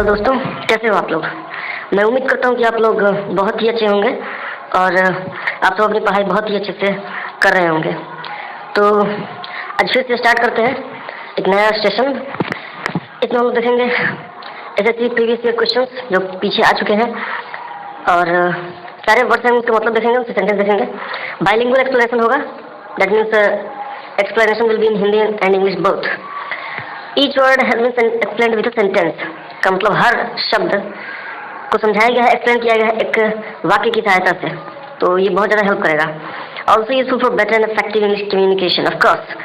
Hello दोस्तों, कैसे हो आप लोग। मैं उम्मीद करता हूँ कि आप लोग बहुत ही अच्छे होंगे और आप सब अपनी पढ़ाई बहुत ही अच्छे से कर रहे होंगे। तो आज फिर से स्टार्ट करते हैं एक नया सेशन। इसमें हम लोग देखेंगे एसएससी प्रीवियस ईयर क्वेश्चंस जो पीछे आ चुके हैं और सारे वर्ड्स हैं उसके मतलब देखेंगे, उसके सेंटेंस देखेंगे। बाइलिंगुअल एक्सप्लेनेशन होगा, that means explanation will be in Hindi and English both. Each word has been explained with a sentence, का मतलब हर शब्द को समझाया गया है, एक्सप्लेन किया गया है एक वाक्य की सहायता से, तो ये बहुत ज़्यादा हेल्प करेगा। Also useful for better and effective English communication. Of course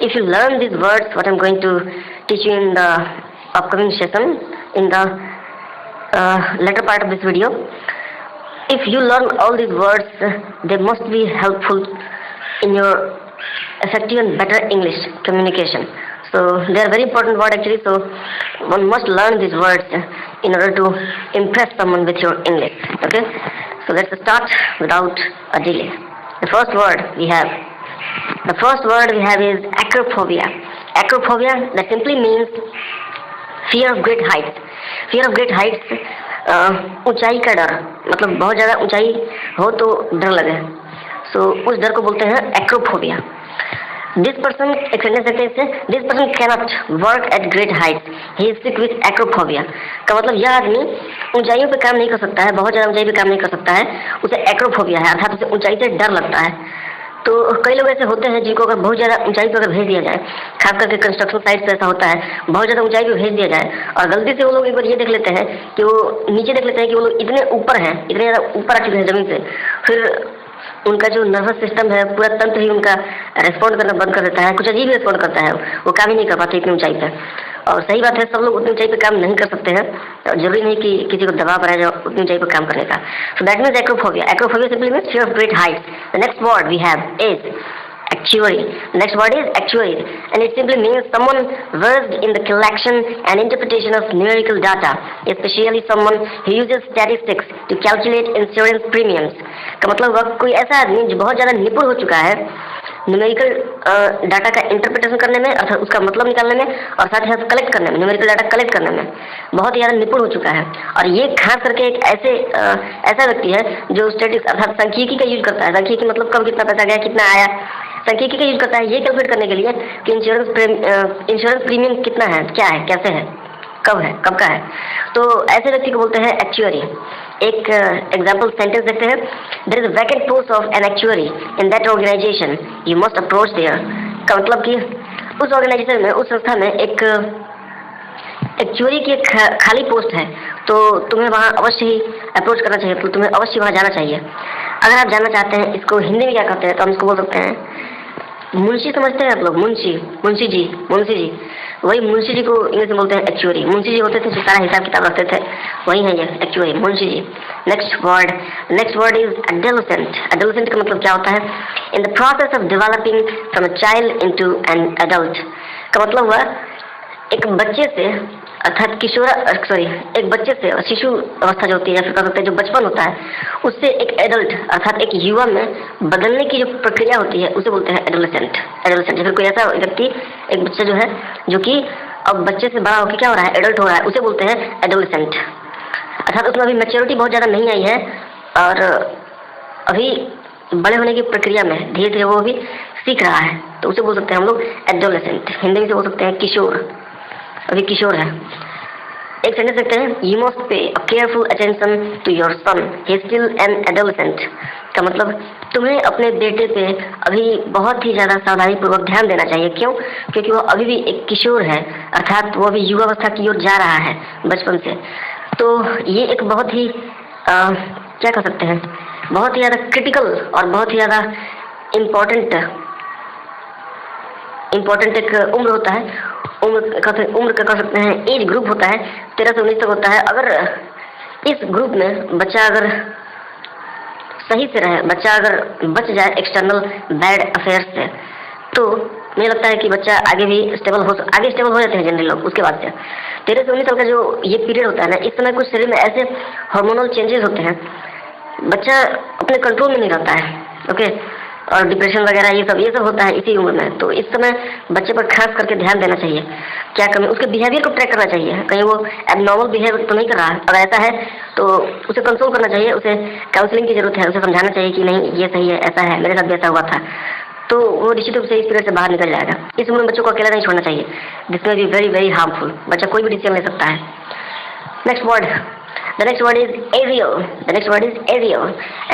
if you learn these words what I'm going to teach you in the upcoming session in the later part of this video, if you learn all these words they must be helpful in your effective and better English communication. So they are very important word actually, so one must learn these words in order to impress someone with your English. Okay, so let's start without a delay. The first word we have is acrophobia. Acrophobia, that simply means fear of great heights. Fear of great heights, ऊंचाई का डर, मतलब बहुत ज़्यादा ऊंचाई हो तो डर लगे, सो उस डर को बोलते हैं acrophobia. This person, एक सेंटेंस देखते हैं इससे, this person cannot work at great heights, he is sick with acrophobia. का मतलब यह आदमी ऊंचाइयों पे काम नहीं कर सकता है, बहुत ज़्यादा ऊंचाई पे काम नहीं कर सकता है, उसे acrophobia है, अर्थात उसे ऊंचाई से डर लगता है। तो कई लोग ऐसे होते हैं जिनको अगर बहुत ज़्यादा ऊंचाई पर अगर भेज दिया जाए, खास करके कंस्ट्रक्शन साइट पर ऐसा होता है, बहुत ज़्यादा ऊंचाई पर भेज दिया जाए और गलती से वो लोग एक बार ये देख लेते हैं कि वो नीचे देख लेते हैं कि वो लोग इतने ऊपर हैं, इतने ज़्यादा ऊपर आ चुके हैं ज़मीन से, फिर उनका जो नर्वस सिस्टम है, पूरा तंत्र ही उनका रेस्पॉन्ड करना बंद कर देता है, कुछ अजीब रेस्पॉन्ड करता है, वो काम ही नहीं कर पाते इतनी ऊंचाई पर। और सही बात है, सब लोग उतनी ऊंचाई पे काम नहीं कर सकते हैं, तो जरूरी नहीं कि किसी को दबाव बनाया जाए उतनी ऊंचाई पे काम करने का। So that means acrophobia. Acrophobia simply means fear of great heights. The next word we have is actuary. The next word is actuary, and it simply means someone versed in the collection and interpretation of numerical data, especially someone who uses statistics to calculate insurance premiums. का मतलब वह कोई ऐसा आदमी जो बहुत ज़्यादा निपुण हो चुका है न्यूमेरिकल डाटा का इंटरप्रिटेशन करने में, अर्थात उसका मतलब निकालने में, और साथ ही साथ कलेक्ट करने में, न्यूमेरिकल डाटा कलेक्ट करने में बहुत ज़्यादा निपुण हो चुका है। और ये खास करके एक ऐसा व्यक्ति है जो स्टैटिस्टिक्स अर्थात सांख्यिकी का यूज करता है। सांख्यिकी मतलब कब कितना पैसा गया, कितना आया, सांख्यिकी का यूज करता है ये कैलकुलेट करने के लिए कि इंश्योरेंस प्रीमियम कितना है, क्या है, कैसे है, कब का है। तो ऐसे व्यक्ति को बोलते हैं एक्चुअरी। एक एग्जाम्पल सेंटेंस देखते हैं, there is a vacant post of an actuary in that organisation, you must approach there. का मतलब कि उस ऑर्गेनाइजेशन में, उस संस्था में एक एक्चुअरी की एक खाली पोस्ट है, तो तुम्हें वहाँ अवश्य ही अप्रोच करना चाहिए, तो तुम्हें अवश्य वहाँ जाना चाहिए। अगर आप जानना चाहते हैं इसको हिंदी में क्या कहते हैं, तो हम इसको बोल सकते हैं मुंशी। समझते हैं आप लोग, मुंशी जी, वही मुंशी जी को इंग्लिश में बोलते हैं एक्चुअरी। मुंशी जी होते थे जो सारा हिसाब किताब रखते थे, वही है ये एक्चुअरी, मुंशी जी। Next word is adolescent. Adolescent का मतलब क्या होता है, in the process of developing from a child into an adult. का मतलब वह एक बच्चे से अर्थात एक बच्चे से शिशु अवस्था जो होती है, या फिर कह सकते हैं जो बचपन होता है, उससे एक एडल्ट अर्थात एक युवा में बदलने की जो प्रक्रिया होती है उसे बोलते हैं एडोलेसेंट। या फिर कोई ऐसा व्यक्ति, एक बच्चा जो है जो कि अब बच्चे से बड़ा होकर क्या हो रहा है, एडल्ट हो रहा है, उसे बोलते हैं एडोलेसेंट। अर्थात उसमें अभी मैच्योरिटी बहुत ज़्यादा नहीं आई है और अभी बड़े होने की प्रक्रिया में धीरे धीरे वो अभी सीख रहा है, तो उसे बोल सकते हैं हम लोग एडोलेसेंट। हिंदी में से बोल सकते हैं किशोर, अभी किशोर है। एक सेंटेंस देखते हैं, you must pay a careful attention to your son, he is still an adolescent. का मतलब तुम्हें अपने बेटे पे अभी बहुत ही ज़्यादा सावधानी पूर्वक ध्यान देना चाहिए। क्यों? क्योंकि वो अभी भी एक किशोर है, अर्थात वो अभी युवावस्था की ओर जा रहा है बचपन से। तो ये एक बहुत ही क्या कह सकते हैं, बहुत ही ज़्यादा क्रिटिकल और बहुत ही ज़्यादा इम्पोर्टेंट एक उम्र होता है। उम्र का कह सकते हैं एज ग्रुप होता है, 13 से 19 तक होता है। अगर इस ग्रुप में बच्चा अगर सही से रहे, बच्चा अगर बच जाए एक्सटर्नल बैड अफेयर्स से, तो मुझे लगता है कि बच्चा आगे स्टेबल हो जाते हैं जनरली लोग। उसके बाद से 13 से 19 साल का जो ये पीरियड होता है ना, इस समय कुछ शरीर में ऐसे हार्मोनल चेंजेस होते हैं, बच्चा अपने कंट्रोल में नहीं रहता है। ओके, और डिप्रेशन वगैरह ये सब होता है इसी उम्र में। तो इस समय बच्चे पर खास करके ध्यान देना चाहिए, क्या कमी, उसके बिहेवियर को ट्रैक करना चाहिए, कहीं वो एबनॉर्मल बिहेवियर तो नहीं कर रहा है। अगर ऐसा है तो उसे कंसोल करना चाहिए, उसे काउंसलिंग की जरूरत है, उसे समझाना चाहिए कि नहीं ये सही है, ऐसा है, मेरे साथ भी ऐसा हुआ था। तो वो निश्चित रूप से इस पीरियड से बाहर निकल जाएगा। इस उम्र में बच्चों को अकेला नहीं छोड़ना चाहिए, जिसमें भी वेरी वेरी हार्मफुल, बच्चा कोई भी डिसीजन ले सकता है। Next word, the next word is aerial. The next word is aerial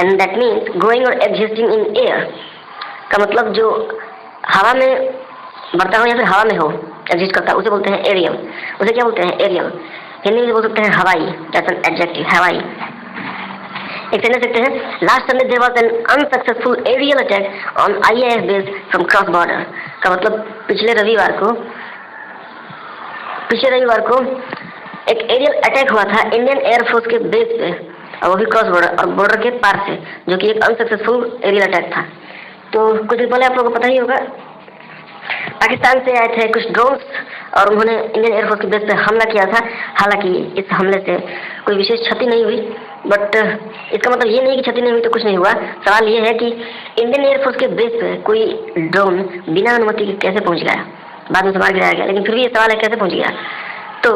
and that means growing or existing in air का मतलब जो हवा में बढ़ता हो या फिर हवा में हो, एग्जिस्ट करता है, उसे बोलते हैं एरियल। उसे क्या बोलते हैं? एरियल। हिंदी में बोल सकते हैं हवाई, दैट्स एन एडजेक्टिव, हवाई। एक सेंटेंस देखते हैं, last Sunday there was an unsuccessful aerial attack on IAF base from cross border का मतलब पिछले रविवार को एक एरियल अटैक हुआ था इंडियन एयरफोर्स के बेस पे, और वो भी क्रॉस बॉर्डर और बॉर्डर के पार से, जो कि एक अनसक्सेसफुल एरियल अटैक था। तो कुछ दिन पहले आप लोगों को पता ही होगा, पाकिस्तान से आए थे कुछ ड्रोन्स और उन्होंने इंडियन एयरफोर्स के बेस पे हमला किया था। हालांकि इस हमले से कोई विशेष क्षति नहीं हुई, बट इसका मतलब ये नहीं कि क्षति नहीं हुई तो कुछ नहीं हुआ। सवाल ये है कि इंडियन एयरफोर्स के बेस पे कोई ड्रोन बिना अनुमति के कैसे पहुँच गया? बाद में मार गिराया गया, लेकिन फिर भी ये सवाल है कैसे पहुँच गया। तो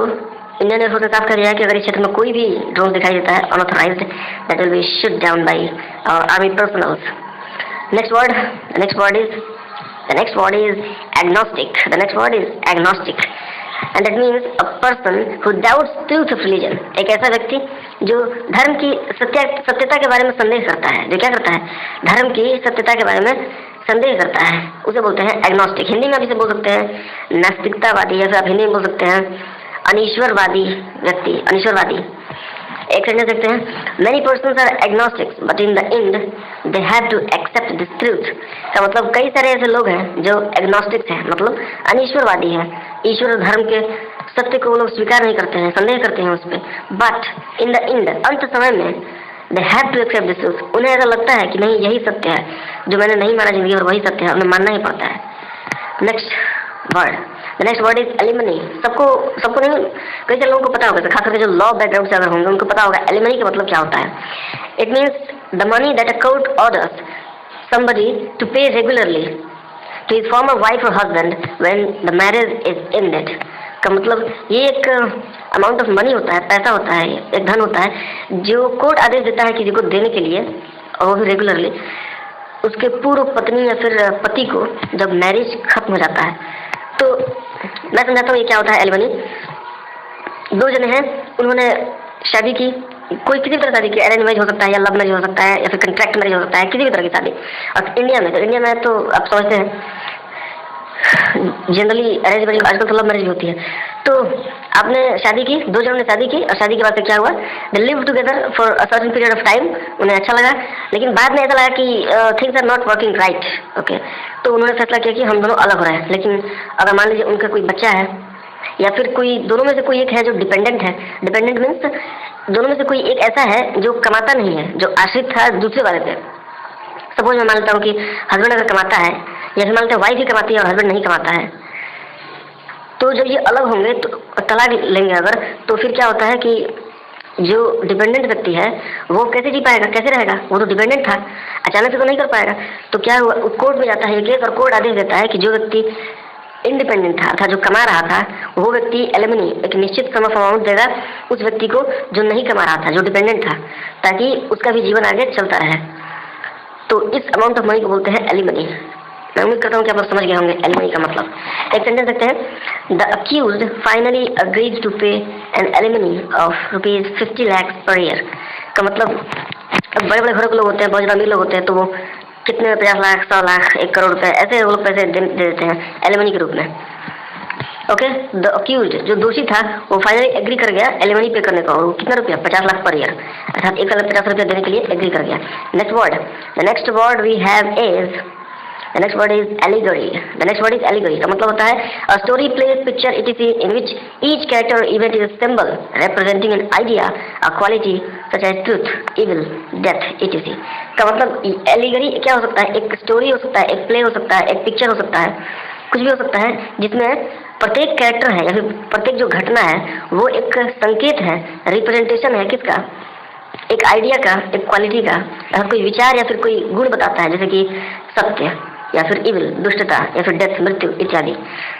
इंडियन एयरफोर्स ने साफ कर दिया है कि अगर इस क्षेत्र में कोई भी ड्रोन दिखाई देता है unauthorised, that will be shoot down by army personnels. Next word is agnostic. The next word is agnostic and that means a person who doubts truth of religion. एक ऐसा व्यक्ति जो धर्म की सत्यता के बारे में संदेह करता है, जो क्या करता है? धर्म की सत्यता के बारे में संदेह करता है, उसे बोलते हैं एग्नोस्टिक। हिंदी में आप इसे बोल सकते हैं नास्तिकतावादी, या फिर आप हिंदी में बोल सकते हैं अनीश्वरवादी व्यक्ति, अनीश्वरवादी। एक सेंटेंस देखते हैं, many persons are agnostics but in the end they have to accept this truth का मतलब कई सारे ऐसे लोग हैं जो एग्नोस्टिक्स हैं, मतलब अनीश्वरवादी हैं, ईश्वर धर्म के सत्य को वो लोग स्वीकार नहीं करते हैं, संदेह करते हैं उस पर। बट इन द एंड, अंत समय में, they have to accept this truth, उन्हें ऐसा लगता है कि नहीं यही सत्य है, जो मैंने नहीं माना जिंदगी और वही सत्य है, उन्हें मानना ही पड़ता है। Next word is alimony. सबको नहीं, कई सारे लोगों को पता होगा, खास करके जो लॉ बैकग्राउंड से अगर होंगे उनको पता होगा एलिमनी का मतलब क्या होता है। It means the money that a court orders somebody to pay regularly to his former wife or husband when the marriage is ended का मतलब ये एक अमाउंट ऑफ मनी होता है, पैसा होता है, एक धन होता है जो कोर्ट आदेश देता है किसी को देने के लिए, और वो भी रेगुलरली उसके पूर्व पत्नी या फिर पति को जब मैरिज खत्म हो जाता है। तो मैं समझाता हूँ ये क्या होता है एलिमनी। दो जने हैं, उन्होंने शादी की, कोई किसी भी तरह शादी की, अरेंज मैरिज हो सकता है या लव मैरिज हो सकता है या फिर कॉन्ट्रैक्ट मैरिज हो सकता है, किसी भी तरह की शादी। और इंडिया में तो आप समझते हैं जनरली अरेंज मैरिज, आजकल तो लव मैरिज होती है। तो आपने शादी की, दो जनों ने शादी की, और शादी के बाद से क्या हुआ, they live together for a certain period of time, उन्हें अच्छा लगा, लेकिन बाद में ऐसा लगा कि things are not working right, okay. तो उन्होंने फैसला किया कि हम दोनों अलग हो रहे हैं। लेकिन अगर मान लीजिए उनका कोई बच्चा है या फिर कोई दोनों में से कोई एक है जो डिपेंडेंट है, डिपेंडेंट मीन्स दोनों में से कोई एक ऐसा है जो कमाता नहीं है, जो आश्रित था दूसरे वाले पे। सपोज मैं मानता हूँ कि हस्बैंड अगर कमाता है, या फिर मानते हैं वाइफ ही कमाती है और हस्बैंड नहीं कमाता है, तो जब ये अलग होंगे तो तलाक लेंगे अगर, तो फिर क्या होता है कि जो डिपेंडेंट व्यक्ति है वो कैसे जी पाएगा, कैसे रहेगा? वो तो डिपेंडेंट था, अचानक से तो नहीं कर पाएगा। तो क्या हुआ, कोर्ट में जाता है ये केस और कोर्ट आदेश देता है कि जो व्यक्ति इंडिपेंडेंट था जो कमा रहा था, वो व्यक्ति एलिमनी एक निश्चित सम ऑफ अमाउंट देगा उस व्यक्ति को जो नहीं कमा रहा था, जो डिपेंडेंट था, ताकि उसका भी जीवन आगे चलता रहे। तो इस अमाउंट ऑफ मनी को बोलते हैं एलिमनी। मैं उम्मीद करता हूँ कि आप लोग समझ गए होंगे एलिमनी का मतलब। एक सेंटेंस देखते हैं, the accused finally agreed to pay an alimony of ₹50 lakhs per year का मतलब बड़े बड़े घरों के लोग होते हैं, बहुत ज़्यादा अमीर लोग होते हैं, तो वो कितने 50 लाख, 100 लाख, 1 करोड़ रुपए ऐसे वो लोग पैसे दे देते हैं एलिमनी के रूप में। ओके, द अक्यूज्ड जो दोषी था वो फाइनली एग्री कर गया एलिमनी पे करने का, और कितना रुपया, 50 लाख पर ईयर, अर्थात 1 लाख 50 रुपया देने के लिए एग्री कर गया। Next word we have is, the next word is allegory. The next word is allegory का मतलब होता है a story, play, picture, etc. in which each character or event is a symbol representing an idea, a quality such as truth, evil, death, etc. का मतलब allegory क्या हो सकता है, एक स्टोरी हो सकता है, एक प्ले हो सकता है, एक पिक्चर हो सकता है, कुछ भी हो सकता है जिसमें प्रत्येक कैरेक्टर है या फिर प्रत्येक जो घटना है वो एक संकेत है, रिप्रेजेंटेशन है किसका, एक आइडिया का, एक क्वालिटी का अगर कोई विचार या फिर कोई गुण बताता है, जैसे कि सत्य या फिर इविल, दुष्टता या फिर डेथ, मृत्यु इत्यादि,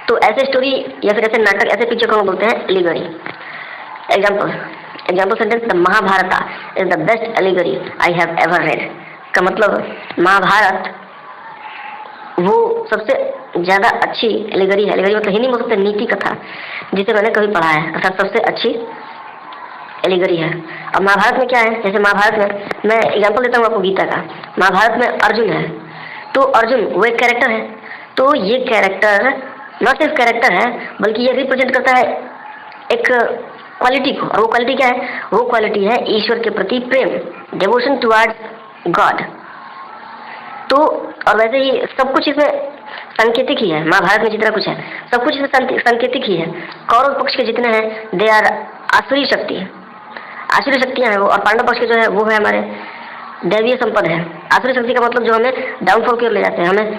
तो ऐसे स्टोरी या फिर ऐसे नाटक, ऐसे पिक्चर को हम बोलते हैं allegory. Example sentence, the Mahabharata is the best allegory I have ever read. का मतलब महाभारत वो सबसे ज्यादा अच्छी एलिगरी है। एलिगरी मतलब हिंदी में बोलते हैं नीति कथा, जिसे मैंने कभी पढ़ा है, अर्थात सबसे अच्छी एलिगरी है। अब महाभारत में क्या है, जैसे महाभारत में मैं एग्जांपल देता हूँ आपको गीता का। महाभारत में अर्जुन है, तो अर्जुन वो एक कैरेक्टर है, तो ये कैरेक्टर न सिर्फ कैरेक्टर है बल्कि ये रिप्रेजेंट करता है एक क्वालिटी को, और वो क्वालिटी क्या है, वो क्वालिटी है ईश्वर के प्रति प्रेम, डिवोशन टुवर्ड्स गॉड। तो और वैसे ही सब कुछ इसमें सांकेतिक ही है। महाभारत में जितना कुछ है सब कुछ इसमें सांकेतिक ही है। कौरव पक्ष के जितने हैं दे आर आसुरी शक्ति, आसुरी शक्तियां हैं वो, और पांडव पक्ष के जो है वो है हमारे दैवीय संपद है। आसुरी शक्ति का मतलब जो हमें डाउनफॉल की ओर ले जाते हैं, हमें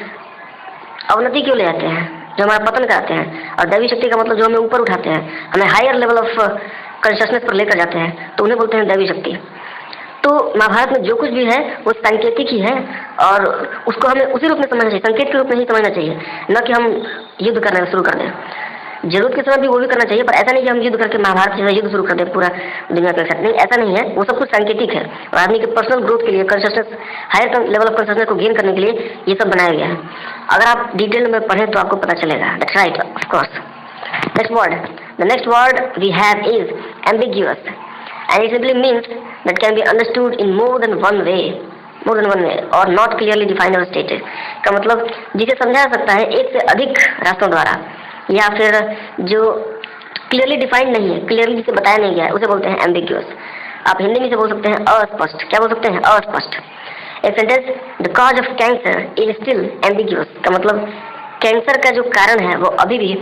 अवनति की ओर ले जाते हैं, जो हमारा पतन कराते हैं। और दैवी शक्ति का मतलब जो हमें ऊपर उठाते हैं, हमें हायर लेवल ऑफ कॉन्शियसनेस पर लेकर जाते हैं, तो उन्हें बोलते हैं दैवी शक्ति। तो महाभारत में जो कुछ भी है वो सांकेतिक ही है, और उसको हमें उसी रूप में समझना चाहिए, संकेत के रूप में ही समझना चाहिए, न कि हम युद्ध करना शुरू कर दें। जरूरत के समय भी वो भी करना चाहिए, पर ऐसा नहीं कि हम युद्ध करके महाभारत जैसा युद्ध शुरू कर दें पूरा दुनिया के साथ, नहीं, ऐसा नहीं है। वो सब कुछ सांकेतिक है, और आदमी के पर्सनल ग्रोथ के लिए, consciousness, higher level of consciousness को गेन करने के लिए ये सब बनाया गया है। अगर आप डिटेल में पढ़ें तो आपको पता चलेगा। That's right, of course. Next word, the next word we have is ambiguous, and it simply means that can be understood in more than one way or not clearly defined or stated। का मतलब जिसे समझा जा सकता है एक से अधिक रास्तों द्वारा, या फिर जो क्लियरली डिफाइंड नहीं है, क्लियरली जिसे बताया नहीं गया है, उसे बोलते हैं एम्बिग्यूअस। आप हिंदी में से बोल सकते हैं अस्पष्ट। क्या बोल सकते हैं? अस्पष्ट। एक sentence, the cause of cancer is still ambiguous. का मतलब कैंसर का जो कारण है वो अभी भी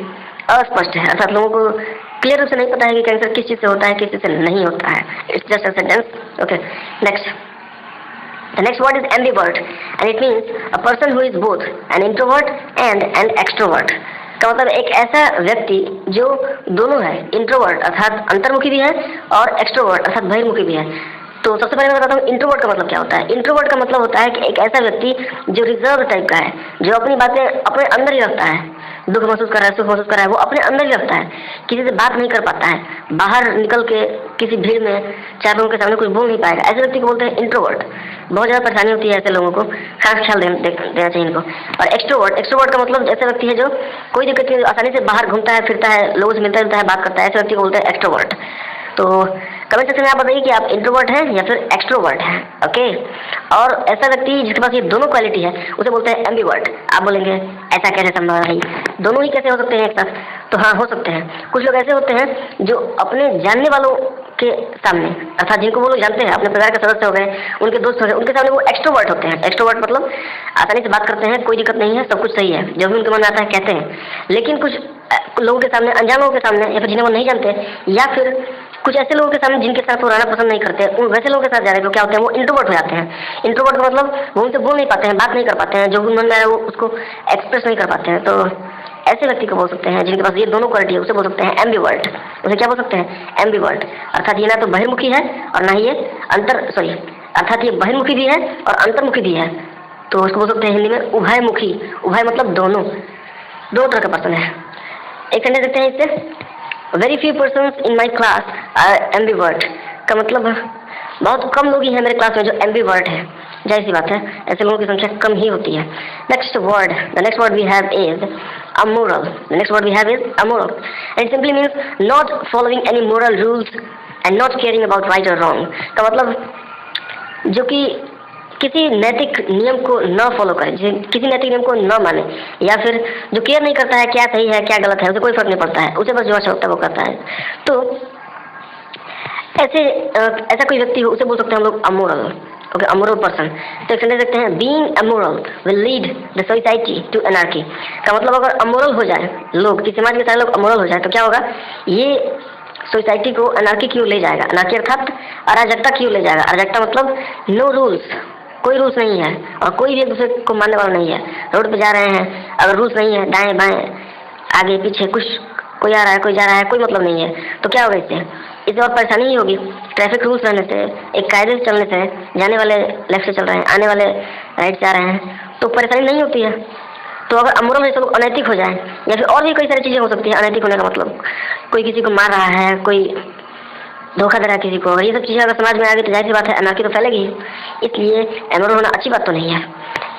अस्पष्ट है, अर्थात लोगों को क्लियर रूप से नहीं पता है कि कैंसर किस चीज से होता है, किस चीज से नहीं होता है। It's just a sentence. Okay, next, the next word is ambivert, and it means a person who is both an introvert and an extrovert. का मतलब एक ऐसा व्यक्ति जो दोनों है, इंट्रोवर्ट अर्थात अंतर्मुखी भी है और एक्सट्रोवर्ट अर्थात बहिर्मुखी भी है। तो सबसे पहले मैं बताता हूँ इंट्रोवर्ट का मतलब क्या होता है। इंट्रोवर्ट का मतलब होता है कि एक ऐसा व्यक्ति जो रिजर्व टाइप का है, जो अपनी बातें अपने अंदर ही रखता है, दुख महसूस कर रहा है, सुख महसूस कर रहा है, वो अपने अंदर ही रखता है, किसी से बात नहीं कर पाता है, बाहर निकल के किसी भीड़ में चार लोगों के सामने कुछ बोल नहीं पाएगा। ऐसे व्यक्ति को बोलते हैं इंट्रोवर्ट। बहुत ज़्यादा परेशानी होती है ऐसे लोगों को, खास ख्याल देना चाहिए इनको। और एक्सट्रोवर्ट का मतलब ऐसे व्यक्ति है जो कोई दिक्कत नहीं, आसानी से बाहर घूमता है, फिरता है, लोगों से मिलता है, बात करता है, ऐसे व्यक्ति को बोलते हैं एक्सट्रोवर्ट। तो कमेंट सेक्शन में आप बताइए कि आप इंट्रोवर्ट हैं या फिर एक्सट्रोवर्ट हैं। ओके, और ऐसा व्यक्ति जिसके पास ये दोनों क्वालिटी है उसे बोलते हैं एम्बिवर्ट। आप बोलेंगे ऐसा कैसे संभव है, दोनों ही कैसे हो सकते हैं एक साथ? तो हाँ, हो सकते हैं। कुछ लोग ऐसे होते हैं जो अपने जानने वालों के सामने, अर्थात जिनको वो लोग जानते हैं, अपने परिवार के सदस्य हो गए, उनके दोस्त हो गए, उनके सामने वो एक्सट्रोवर्ट होते हैं। एक्सट्रोवर्ट मतलब आसानी से बात करते हैं, कोई दिक्कत नहीं है, सब कुछ सही है, जो भी उनके मन में आता है कहते हैं। लेकिन कुछ लोगों के सामने, अनजान लोगों के सामने, या फिर जिन्हें वो नहीं जानते, या फिर कुछ ऐसे लोगों के सामने जिनके साथ वो रहना पसंद नहीं करते, उन वैसे लोगों के साथ जा रहे हैं, तो क्या होते हैं, वो इंट्रोवर्ट हो जाते हैं। इंट्रोवर्ट का मतलब वो उनसे बोल नहीं पाते हैं, बात नहीं कर पाते हैं, जो भी मन में आए वो उसको एक्सप्रेस नहीं कर पाते हैं। तो ऐसे व्यक्ति को बोल सकते हैं जिनके पास ये दोनों क्वालिटी है, उसे बोल सकते हैं एम्बिवर्ट। उसे क्या बोल सकते हैं? एम्बिवर्ट। अर्थात ये ना तो बहिर्मुखी है और ना ही ये अर्थात ये बहिर्मुखी भी है और अंतर्मुखी भी है। तो उसको बोल सकते हैं हिंदी में उभयमुखी। उभय मतलब दोनों तरह का पर्सन है। एक सेंटेंस देखते हैं इससे, very few persons in my class are ambivert. का मतलब बहुत कम लोग ही हैं मेरे क्लास में जो एम्बिवर्ट है। जाहिर सी बात है, ऐसे लोगों की संख्या कम ही होती है। Next word, the next word we have is amoral. The next word we have is amoral, and it simply means not following any moral rules and not caring about right और रॉन्ग। का मतलब जो कि किसी नैतिक नियम को न फॉलो करे, किसी नैतिक नियम को न माने, या फिर जो केयर नहीं करता है क्या सही है क्या गलत है, उसे कोई फर्क नहीं पड़ता है, उसे बस जो अच्छा होता है वो करता है। तो ऐसा कोई व्यक्ति हो उसे बोल सकते हैं हम लोग अमोरल। Okay, amoral person. तो एक सेंटेंस देखते हैं, being amoral will lead the society to anarchy. का मतलब अगर अमोरल हो जाए लोग, कि समाज के सारे लोग अमोरल हो जाए, तो क्या होगा, ये सोसाइटी को अनार्की की ओर ले जाएगा। अनार्की अर्थात अराजकता की ओर ले जाएगा। अराजकता मतलब नो रूल्स, कोई रूल्स नहीं है और कोई भी एक दूसरे को मानने वाला नहीं है। रोड पे जा रहे हैं, अगर रूल्स नहीं है, दाएं बाएं आगे पीछे कुछ कोई आ रहा है कोई जा रहा है, कोई मतलब नहीं है, तो क्या होगा इससे? इससे और परेशानी ही होगी। ट्रैफिक रूल्स रहने से, एक कायदे से चलने से, जाने वाले लेफ्ट से चल रहे हैं, आने वाले राइट से आ रहे हैं, तो परेशानी नहीं होती है। तो अगर अमूमन में सब अनैतिक हो जाए, या फिर और भी कई सारी चीज़ें हो सकती हैं अनैतिक होने का मतलब, कोई किसी को मार रहा है, कोई धोखा दे रहा है किसी को, ये सब चीज़ें अगर समाज में आ गई तो जाहिर सी बात है अनार्की तो फैलेगी। इसलिए एमोरल होना अच्छी बात तो नहीं है।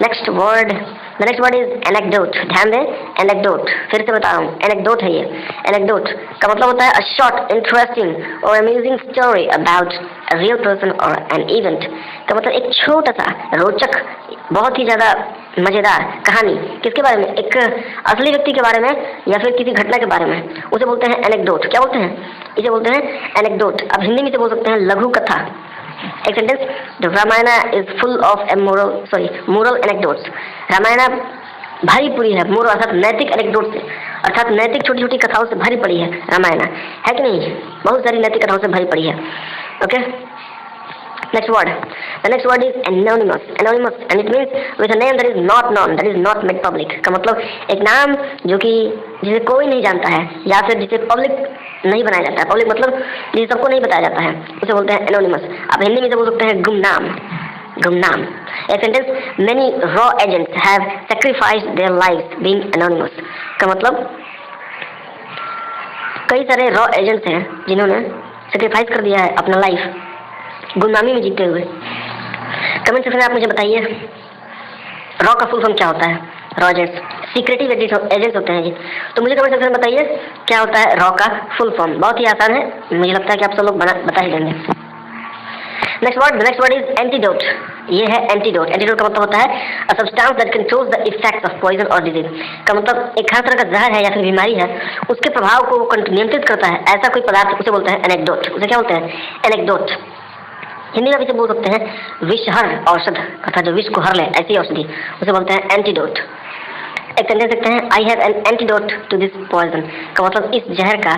Next word, the next word is anecdote. ध्यान दें, एनेक्डोट, फिर से बता रहा हूँ, एनेक्डोट है ये। एनेक्डोट का मतलब होता है अ शॉर्ट, इंटरेस्टिंग और amazing story about a real person और एन इवेंट। का मतलब एक छोटा सा रोचक, बहुत ही ज़्यादा मज़ेदार कहानी, किसके बारे में? एक असली व्यक्ति के बारे में या फिर किसी घटना के बारे में, उसे बोलते हैं एनेक्डोट। क्या बोलते हैं? इसे बोलते हैं एनेक्डोट। अब हिंदी में इसे बोल सकते हैं लघु कथा। एक sentence, the Ramayana is full of moral anecdotes. Ramayana भरी पूरी है, मोरल अर्थात नैतिक एनेक्डोट से, अर्थात नैतिक छोटी छोटी कथाओं से भरी पड़ी है रामायण, है कि नहीं? बहुत सारी नैतिक कथाओं से भरी पड़ी है। Okay, next word, the next word is anonymous and it means with a name that is not known, that is not made public। का मतलब एक नाम जो कि जिसे कोई नहीं जानता है या फिर जिसे पब्लिक नहीं बनाया जाता है। पब्लिक मतलब जिसे सबको नहीं बताया जाता है, उसे बोलते हैं एनोनिमस। आप हिंदी में इसे बोल सकते हैं गुमनाम। गुमनाम। एक sentence, many raw agents have sacrificed their lives being anonymous। का मतलब कई सारे रॉ एजेंट्स हैं जिन्होंने सेक्रीफाइस कर दिया है अपना लाइफ गुमनामी में जीते हुए। कमेंट सेक्शन में आप मुझे बताइए रॉ का फुल फॉर्म क्या होता है? रॉ एजेंट्स, सीक्रेटिव एजेंट्स होते हैं जी। तो मुझे कमेंट सेक्शन में बताइए क्या होता है रॉ का फुल फॉर्म। बहुत ही आसान है, मुझे लगता है कि आप सब लोग बता ही देंगे। Next word is antidote. ये है एंटीडोट। एंटीडोट का मतलब होता है a substance that controls the effects of poison और डिजीज। का मतलब एक खास तरह का जहर है या फिर बीमारी है, उसके प्रभाव को वो नियंत्रित करता है, ऐसा कोई पदार्थ, उसे बोलते हैं एनेक्डोट। उसे क्या बोलते हैं? एनेक्डोट। हिंदी में इसे बोल सकते हैं विषहर औषध, अर्थात जो विष को हर ले ऐसी औषधि, उसे बोलते हैं एंटीडोट। एक सेंटेंस देखते हैं, I have an antidote to this poison. का मतलब इस जहर का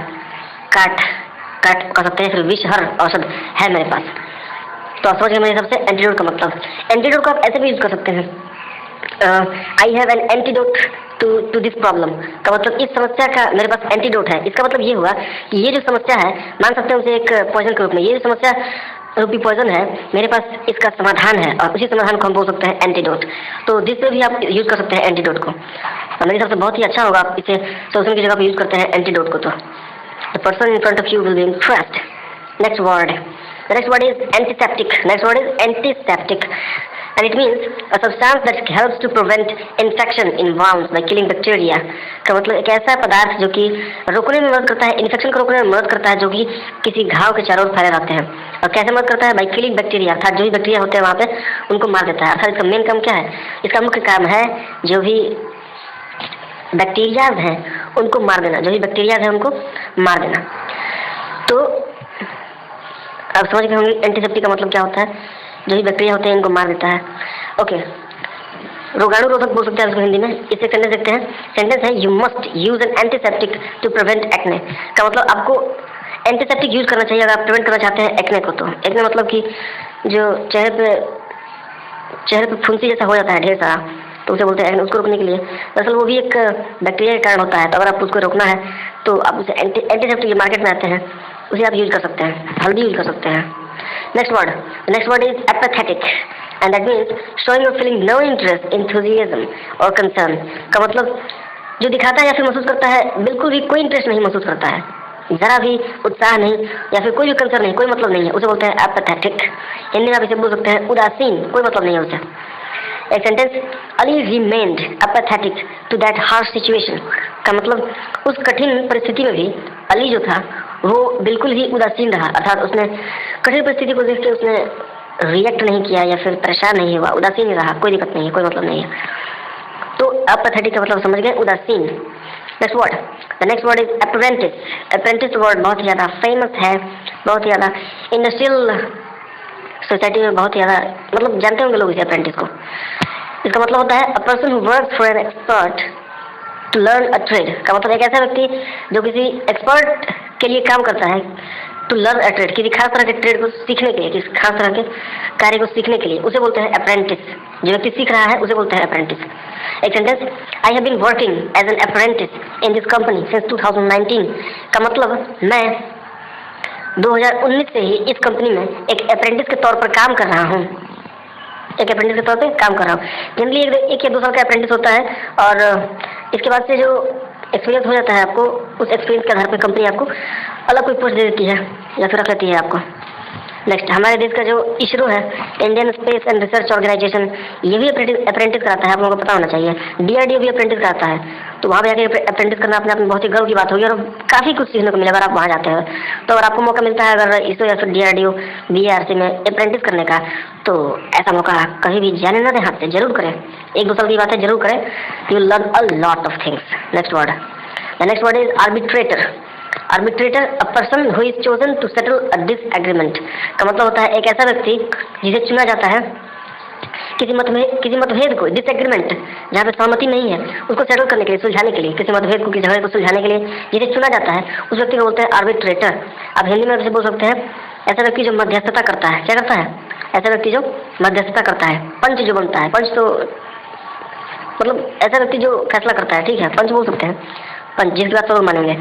काट कर सकते हैं, फिर विषहर औषध है मेरे पास। तो आप समझ गए मेरे हिसाब से एंटीडोट का मतलब। एंटीडोट को आप ऐसे भी यूज कर सकते हैं, I have an antidote to this problem. का मतलब इस समस्या का मेरे पास एंटीडोट है। इसका मतलब ये हुआ कि ये जो समस्या है, मान सकते हैं उसे एक पॉइजन के रूप में, ये जो समस्या रूपी पॉइजन है, मेरे पास इसका समाधान है और उसी समाधान को हम बोल सकते हैं एंटीडोट। तो जिससे भी आप यूज कर सकते हैं एंटीडोट को, और मेरे हिसाब से बहुत ही अच्छा होगा आप इसे सोल्यूशन की जगह पे यूज करते हैं एंटीडोट को, तो the person in front of you will B impressed. Next word, the next word is antiseptic। next word is antiseptic and it means a substance that helps to prevent infection in wounds by killing bacteria। का मतलब एक ऐसा पदार्थ जो कि रोकने में मदद करता है, इन्फेक्शन को रोकने में मदद करता है, जो कि किसी घाव के चारों ओर फैले रहते हैं। और कैसे मदद करता है? बाई किलिंग बैक्टीरिया, अर्थात जो भी बैक्टीरिया होते हैं वहाँ पे उनको मार देता है। अर्थात इसका मेन काम क्या है? इसका मुख्य काम है जो भी बैक्टीरियाज हैं उनको मार देना, जो भी बैक्टीरियाज हैं उनको मार देना। तो आप समझ गए होंगे एंटीसेप्टिक का मतलब क्या होता है? जो भी बैक्टीरिया होते हैं इनको मार देता है। ओके, रोगाणु रोधक बोल सकते हैं इसको हिंदी में। इसे सेंटेंस देखते हैं। सेंटेंस है, you must use an antiseptic to prevent acne. का मतलब आपको एंटीसेप्टिक यूज करना चाहिए अगर आप प्रिवेंट करना चाहते हैं एक्ने को। तो एक्ने मतलब कि जो चेहरे पे फुंसी जैसा हो जाता है ढेर सारा, तो उसे बोलते हैं एक्ने। उसको रोकने के लिए दरअसल वो भी एक बैक्टीरिया के कारण होता है, तो अगर आप उसको रोकना है तो आप उसे एंटीसेप्टिक मार्केट में आते हैं, उसे आप यूज कर सकते हैं, हल्दी यूज कर सकते हैं। Next word is apathetic and that means showing और फीलिंग नो इंटरेस्ट, एंथुसियाज्म और कंसर्न। का मतलब जो दिखाता है या फिर महसूस करता है, बिल्कुल भी कोई इंटरेस्ट नहीं महसूस करता है, जरा भी उत्साह नहीं या फिर कोई भी कंसर्न नहीं, कोई मतलब नहीं है, उसे बोलते हैं एपैथेटिक। हिंदी में आप इसे बोल सकते हैं उदासीन, कोई मतलब नहीं है उसे। एक sentence, Ali remained apathetic to that harsh situation. का मतलब उस कठिन परिस्थिति में भी अली जो था वो बिल्कुल ही उदासीन रहा, अर्थात उसने कठिन परिस्थिति को देख के उसने रिएक्ट नहीं किया या फिर परेशान नहीं हुआ, उदासीन ही रहा, कोई दिक्कत नहीं है, कोई मतलब नहीं है। तो एपैथेटिक का मतलब समझ गए, उदासीन। Next word, the next word is apprentice. Apprentice word बहुत ही ज़्यादा फेमस है, बहुत ही ज़्यादा इंडस्ट्रियल सोसाइटी में बहुत ही ज़्यादा मतलब जानते होंगे लोग इसे अप्रेंटिस को। इसका मतलब होता है a person who works for an expert to learn a trade. का मतलब एक ऐसा व्यक्ति जो किसी एक्सपर्ट के लिए काम करता है, टू लर्न अ ट्रेड, किसी खास तरह के ट्रेड को सीखने के लिए, किसी खास तरह के कार्य को सीखने के लिए, उसे बोलते हैं अप्रेंटिस। जो व्यक्ति सीख रहा है उसे बोलते हैं अप्रेंटिस। एक sentence, I have been working as an apprentice in this company since 2019। का मतलब मैं 2019 से ही इस कंपनी में एक अप्रेंटिस के तौर पर काम कर रहा हूँ। एक अप्रेंटिस के तौर पे काम कर रहा हूँ। जनरली एक या 2 साल का अप्रेंटिस होता है और इसके बाद से जो एक्सपीरियंस हो जाता है आपको, उस एक्सपीरियंस के आधार पर कंपनी आपको अलग कोई पोस्ट दे देती है या फिर रख लेती है आपको। नेक्स्ट, हमारे देश का जो इसरो है, Indian space and research organisation, ये भी अप्रेंटिस कराता है, आप लोगों को पता होना चाहिए। DRDO भी अप्रेंटिस कराता है, तो वहाँ पे जाके अप्रेंटिस करना अपने आप में बहुत ही गर्व की बात होगी और काफ़ी कुछ सीखने को मिलेगा अगर आप वहाँ जाते हैं। तो अगर आपको मौका मिलता है अगर इसरो या फिर DRDO BRC में अप्रेंटिस करने का, तो ऐसा मौका कभी भी जाने ना दें हाथ से, जरूर करें। 1-2 साल की बात है, जरूर करें। You will learn a lot of things. Next word, the next word is arbitrator. Arbitrator, a person who is chosen to settle a disagreement, का मतलब होता है एक ऐसा व्यक्ति जिसे चुना जाता है किसी मतभेद को, डिसएग्रीमेंट जहाँ पे सहमति नहीं है, उसको सेटल करने के लिए, सुलझाने के लिए, किसी मतभेद को, किसी झगड़े को सुलझाने के लिए जिसे चुना जाता है, उस व्यक्ति को बोलते हैं आर्बिट्रेटर। आप हिंदी में बोल सकते हैं ऐसा व्यक्ति जो मध्यस्थता करता है। क्या करता है? ऐसा व्यक्ति जो मध्यस्थता करता है। पंच जो बनता है, पंच तो मतलब ऐसा व्यक्ति जो फैसला करता है, ठीक है, पंच बोल सकते हैं, पंच, जिसकी बात सब मानेंगे।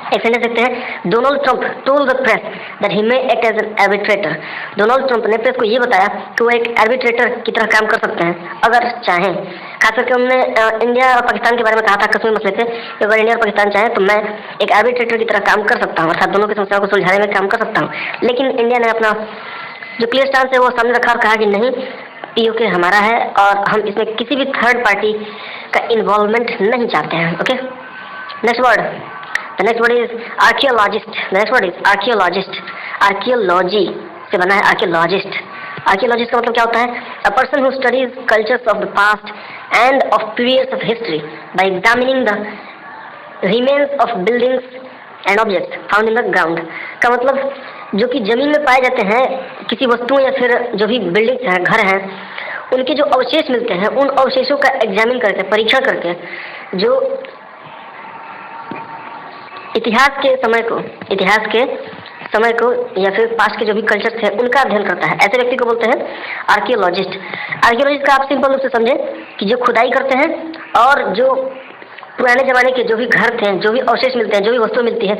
एक सेंटेंस देखते हैं, Donald Trump told the press that he may act as an arbitrator. Donald Trump ने प्रेस को ये बताया कि वो एक आर्बिट्रेटर की तरह काम कर सकते हैं अगर चाहें। खास करके उन्होंने इंडिया और पाकिस्तान के बारे में कहा था कश्मीर मसले पे, कि अगर इंडिया और पाकिस्तान चाहे तो मैं एक आर्बिट्रेटर की तरह काम कर सकता हूँ, अर्थात दोनों की समस्याओं को सुलझाने में काम कर सकता हूँ। लेकिन इंडिया ने अपना जो क्लियर स्टांस है वो सामने रखा और कहा कि नहीं, POK हमारा है और हम इसमें किसी भी थर्ड पार्टी का इन्वॉल्वमेंट नहीं चाहते हैं। Okay, next word, the next word is archaeologist. The next word is archaeologist. Archaeology से बना है archaeologist. Archaeologist का मतलब क्या होता है? A person who studies cultures of the past and of periods of history by examining the remains of buildings and objects found in the ground. का मतलब जो कि जमीन में पाए जाते हैं किसी वस्तुओं या फिर जो भी बिल्डिंग्स हैं, घर हैं, उनके जो अवशेष मिलते हैं, उन अवशेषों का एग्जामिन करके, परीक्षण करके, जो इतिहास के समय को या फिर पास्ट के जो भी कल्चर थे उनका अध्ययन करता है, ऐसे व्यक्ति को बोलते हैं आर्कियोलॉजिस्ट। आर्कियोलॉजिस्ट का आप सिंपल रूप से समझें कि जो खुदाई करते हैं और जो पुराने ज़माने के जो भी घर थे, जो भी अवशेष मिलते हैं, जो भी वस्तुएं मिलती हैं,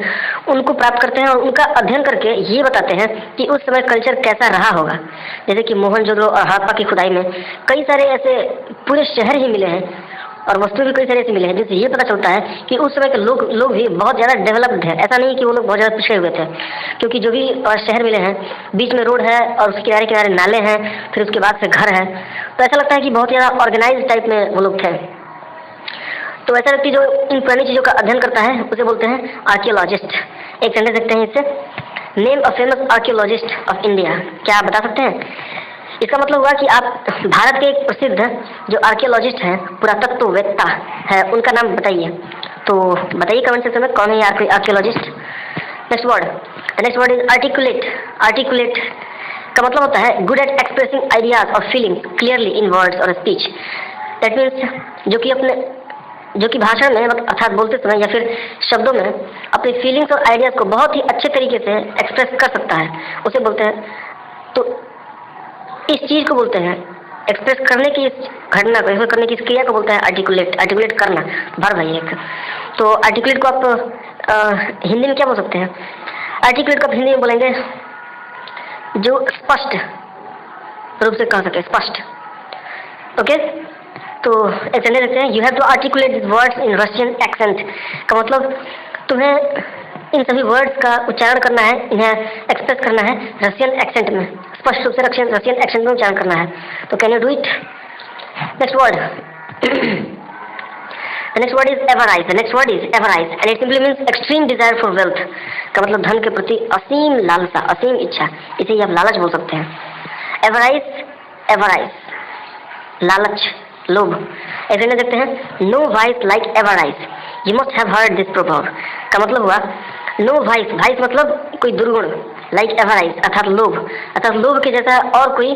उनको प्राप्त करते हैं और उनका अध्ययन करके ये बताते हैं कि उस समय कल्चर कैसा रहा होगा। जैसे कि मोहनजोदड़ो और हड़प्पा की खुदाई में कई सारे ऐसे पूरे शहर ही मिले हैं और वस्तु भी कई सारे ऐसे मिले हैं जिससे ये पता चलता है कि उस समय के लोग भी बहुत ज़्यादा डेवलप्ड है। ऐसा नहीं कि वो लोग बहुत ज़्यादा पिछड़े हुए थे, क्योंकि जो भी शहर मिले हैं, बीच में रोड है और उसके किनारे किनारे नाले हैं, फिर उसके बाद से घर है, तो ऐसा लगता है कि बहुत ज़्यादा ऑर्गेनाइज टाइप में वो लोग थे। तो ऐसा व्यक्ति जो इन पुरानी चीज़ों का अध्ययन करता है उसे बोलते हैं आर्कियोलॉजिस्ट। एक सेंटेंस देखते हैं इससे, name a famous archaeologist of India. क्या आप बता सकते हैं? इसका मतलब हुआ कि आप भारत के एक प्रसिद्ध जो आर्कियोलॉजिस्ट हैं, पुरातत्ववेत्ता है, उनका नाम बताइए। तो बताइए कमेंट सेक्शन में कौन है ये archaeologist. Next word is articulate. Articulate का मतलब होता है गुड एट एक्सप्रेसिंग आइडियाज और फीलिंग क्लियरली इन वर्ड्स और स्पीच। दैट मीन्स जो कि भाषण में अर्थात बोलते समय या फिर शब्दों में अपने फीलिंग्स और आइडियाज को बहुत ही अच्छे तरीके से एक्सप्रेस कर सकता है, उसे बोलते हैं। तो इस चीज़ को बोलते हैं, एक्सप्रेस करने की इस घटना को, एक्सप्रेस करने की इस क्रिया को बोलते हैं आर्टिकुलेट। आर्टिकुलेट करना, वर्ब है एक। तो आर्टिकुलेट को आप हिंदी में क्या बोल सकते हैं? आर्टिकुलेट को आप हिंदी में बोलेंगे जो स्पष्ट रूप से कह सके, स्पष्ट। ओके, तो एक सेंटेंस देखते हैं, you have to articulate this words in Russian accent. का मतलब तुम्हें इन सभी वर्ड्स का उच्चारण करना है, इन्हें एक्सप्रेस करना है रशियन एक्सेंट में, स्पष्ट रूप से रशियन एक्सेंट में उच्चारण करना है। तो can you do it? Next word, the next word is avarice. The next word is avarice and it simply means extreme desire for wealth. का मतलब धन के प्रति असीम लालसा, असीम इच्छा, इसे आप लालच बोल सकते हैं। एवराइज लालच, लोभ। ऐसे में देखते हैं, no vice like avarice, you must have heard this proverb. का मतलब हुआ नो वाइस, वाइस मतलब कोई दुर्गुण, लाइक एवराइज अर्थात लोभ के जैसा और कोई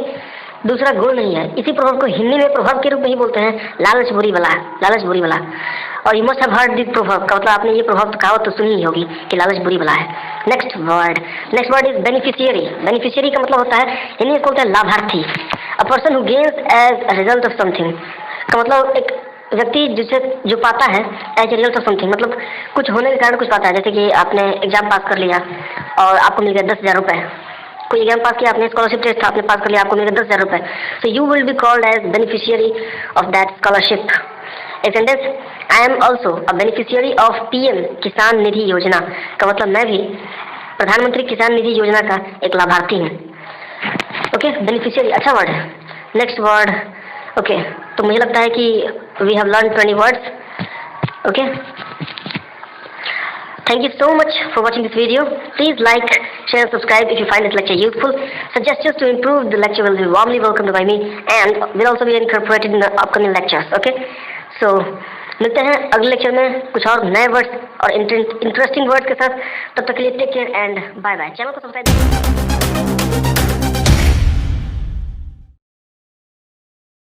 दूसरा गुण नहीं है। इसी प्रभाव को हिंदी में प्रभाव के रूप में ही बोलते हैं लालच बुरी बला। और you must have heard this प्रभाव का मतलब आपने ये प्रभाव कहावत तो सुनी ही होगी कि लालच बुरी बला है। Next word is beneficiary. Beneficiary का मतलब होता है, हिंदी में बोलते हैं लाभार्थी। A person who gains as a result of something. का मतलब एक व्यक्ति जिसे जो पाता है as a result of something, मतलब कुछ होने के कारण कुछ पाता है। जैसे कि आपने एग्जाम पास कर लिया और आपको मिल गया 10,000 रुपये। कोई एग्जाम पास किया, आपने स्कॉलरशिप टेस्ट था, आपने पास कर लिया, आपको मिल गया 10,000 रुपये। So you will be called as beneficiary of that scholarship. एक sentence, I am also a beneficiary of PM Kisan निधि योजना का मतलब मैं भी प्रधानमंत्री किसान निधि योजना का एक लाभार्थी हूँ। ओके, बेनिफिशियरी अच्छा वर्ड है। नेक्स्ट वर्ड, ओके, तो मुझे लगता है कि we have learn 20 words. Okay, thank you so much for watching this video. Please like, share and subscribe if you find this lecture useful. Suggestions to improve the lecture will be warmly welcomed by me and will also be incorporated in the upcoming lectures. Okay, so मिलते हैं अगले lecture में कुछ और नए words और interesting words के साथ। तब तक के लिए take care and bye bye. Channel को सब्सक्राइब